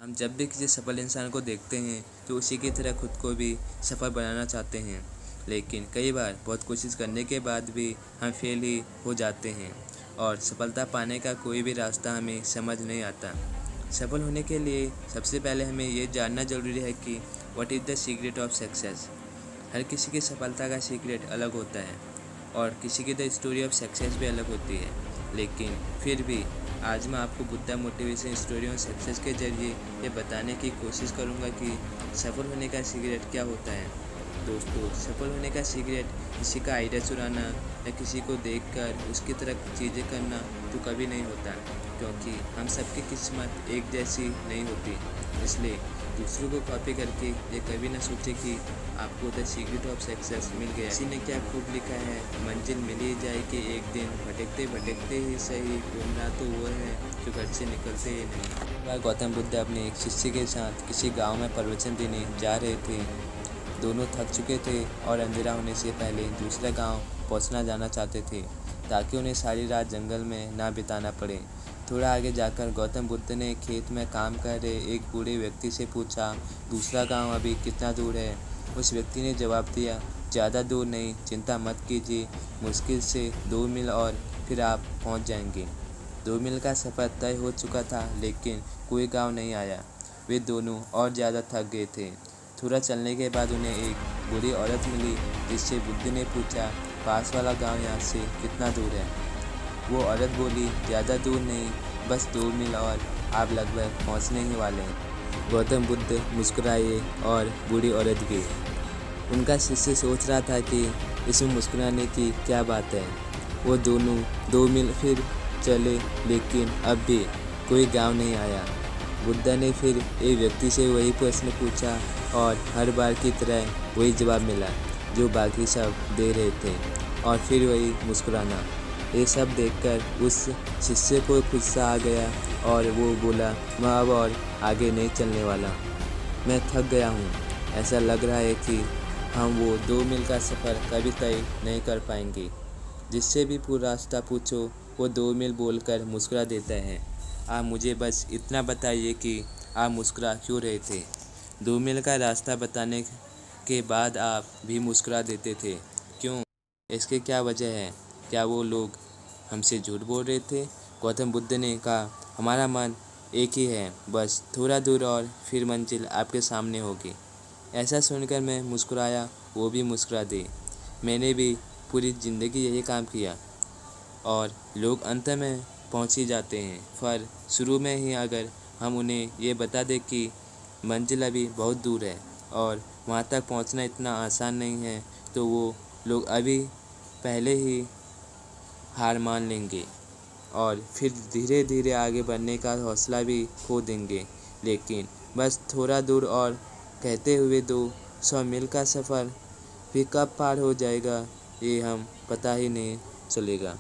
हम जब भी किसी सफल इंसान को देखते हैं तो उसी की तरह खुद को भी सफल बनाना चाहते हैं, लेकिन कई बार बहुत कोशिश करने के बाद भी हम फेल ही हो जाते हैं और सफलता पाने का कोई भी रास्ता हमें समझ नहीं आता। सफल होने के लिए सबसे पहले हमें ये जानना ज़रूरी है कि what is the secret of success. हर किसी की सफलता का सीक्रेट अलग होता है और किसी की द स्टोरी ऑफ सक्सेस भी अलग होती है, लेकिन फिर भी आज मैं आपको Buddha motivation story of success के ज़रिए ये बताने की कोशिश करूँगा कि सफल होने का सीक्रेट क्या होता है। दोस्तों, सफल होने का सीक्रेट किसी का आइडिया चुराना या किसी को देखकर उसकी तरह चीज़ें करना तो कभी नहीं होता, क्योंकि हम सबकी किस्मत एक जैसी नहीं होती। इसलिए दूसरों को कॉपी करके ये कभी ना सोचे कि आपको द सीक्रेट ऑफ सक्सेस मिल गया। किसी ने क्या खूब लिखा है, मंजिल मिल ही जाएगी एक दिन, भटकते भटकते ही सही, घूमना तो वो है जो घर से निकलते ही नहीं। वह गौतम बुद्ध अपने एक शिष्य के साथ किसी गांव में प्रवचन देने जा रहे थे। दोनों थक चुके थे और अंधेरा होने से पहले दूसरे गांव पहुंचना जाना चाहते थे, ताकि उन्हें सारी रात जंगल में ना बिताना पड़े। थोड़ा आगे जाकर गौतम बुद्ध ने खेत में काम कर रहे एक बूढ़े व्यक्ति से पूछा, दूसरा गांव अभी कितना दूर है? उस व्यक्ति ने जवाब दिया, ज़्यादा दूर नहीं, चिंता मत कीजिए, मुश्किल से 2 मील और फिर आप पहुंच जाएंगे। 2 मील का सफ़र तय हो चुका था, लेकिन कोई गांव नहीं आया। वे दोनों और ज़्यादा थक गए थे। थोड़ा चलने के बाद उन्हें एक बूढ़ी औरत मिली, जिससे बुद्ध ने पूछा, पास वाला गांव यहाँ से कितना दूर है? वो औरत बोली, ज़्यादा दूर नहीं, बस 2 मील और आप लगभग पहुँचने ही वाले हैं। गौतम बुद्ध मुस्कुराए और बूढ़ी औरत गई। उनका शिष्य सोच रहा था कि इसमें मुस्कुराने की क्या बात है। वो दोनों 2 मील फिर चले, लेकिन अब भी कोई गांव नहीं आया। बुद्ध ने फिर एक व्यक्ति से वही प्रश्न पूछा और हर बार की तरह वही जवाब मिला जो बाकी सब दे रहे थे, और फिर वही मुस्कुराना। ये सब देखकर उस शिष्य को गुस्सा आ गया और वो बोला, मैं अब और आगे नहीं चलने वाला, मैं थक गया हूँ। ऐसा लग रहा है कि हम वो 2 मील का सफ़र कभी तय नहीं कर पाएंगे। जिससे भी पूरा रास्ता पूछो वो 2 मील बोलकर मुस्कुरा देता है। आप मुझे बस इतना बताइए कि आप मुस्कुरा क्यों रहे थे? 2 मील का रास्ता बताने के बाद आप भी मुस्कुरा देते थे, क्यों? इसकी क्या वजह है? क्या वो लोग हमसे झूठ बोल रहे थे? गौतम बुद्ध ने कहा, हमारा मन एक ही है, बस थोड़ा दूर और फिर मंजिल आपके सामने होगी। ऐसा सुनकर मैं मुस्कुराया, वो भी मुस्कुरा दी। मैंने भी पूरी ज़िंदगी यही काम किया और लोग अंत में पहुंच ही जाते हैं, पर शुरू में ही अगर हम उन्हें ये बता दें कि मंजिल अभी बहुत दूर है और वहाँ तक पहुँचना इतना आसान नहीं है, तो वो लोग अभी पहले ही हार मान लेंगे और फिर धीरे धीरे आगे बढ़ने का हौसला भी खो देंगे। लेकिन बस थोड़ा दूर और कहते हुए 200 मील का सफ़र भी कब पार हो जाएगा ये हम पता ही नहीं चलेगा।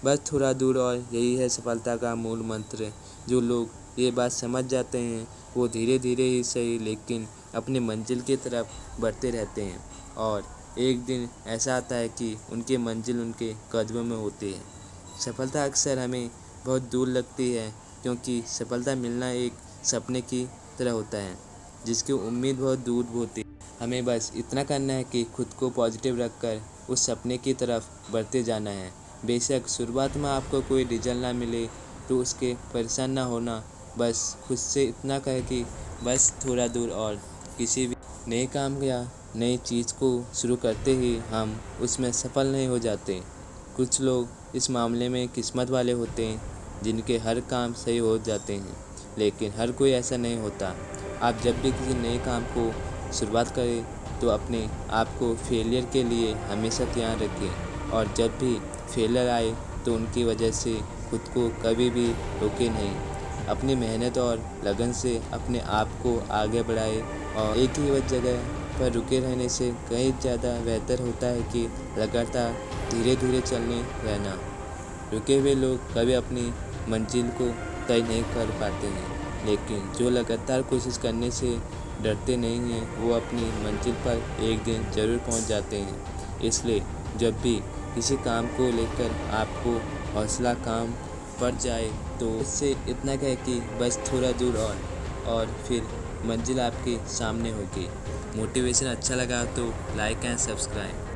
बस थोड़ा दूर और यही है सफलता का मूल मंत्र। जो लोग ये बात समझ जाते हैं वो धीरे धीरे ही सही, लेकिन अपनी मंजिल की तरफ बढ़ते रहते हैं, और एक दिन ऐसा आता है कि उनकी मंजिल उनके कदमों में होती है। सफलता अक्सर हमें बहुत दूर लगती है, क्योंकि सफलता मिलना एक सपने की तरह होता है जिसकी उम्मीद बहुत दूर होती है। हमें बस इतना करना है कि खुद को पॉजिटिव रखकर उस सपने की तरफ बढ़ते जाना है। बेशक शुरुआत में आपको कोई रिजल्ट ना मिले तो उसके परेशान ना होना, बस खुद से इतना कहे कि बस थोड़ा दूर और। किसी भी नए काम या नई चीज़ को शुरू करते ही हम उसमें सफल नहीं हो जाते। कुछ लोग इस मामले में किस्मत वाले होते हैं जिनके हर काम सही हो जाते हैं, लेकिन हर कोई ऐसा नहीं होता। आप जब भी किसी नए काम को शुरुआत करें तो अपने आप को फेलियर के लिए हमेशा तैयार रखें, और जब भी फेलियर आए तो उनकी वजह से खुद को कभी भी रोके नहीं। अपनी मेहनत और लगन से अपने आप को आगे बढ़ाए, और एक ही जगह पर रुके रहने से कहीं ज़्यादा बेहतर होता है कि लगातार धीरे धीरे चलने रहना। रुके हुए लोग कभी अपनी मंजिल को तय नहीं कर पाते हैं, लेकिन जो लगातार कोशिश करने से डरते नहीं हैं वो अपनी मंजिल पर एक दिन ज़रूर पहुंच जाते हैं। इसलिए जब भी किसी काम को लेकर आपको हौसला काम पड़ जाए तो उससे इतना कहे कि बस थोड़ा दूर और फिर मंजिल आपके सामने होगी। मोटिवेशन अच्छा लगा तो लाइक एंड सब्सक्राइब।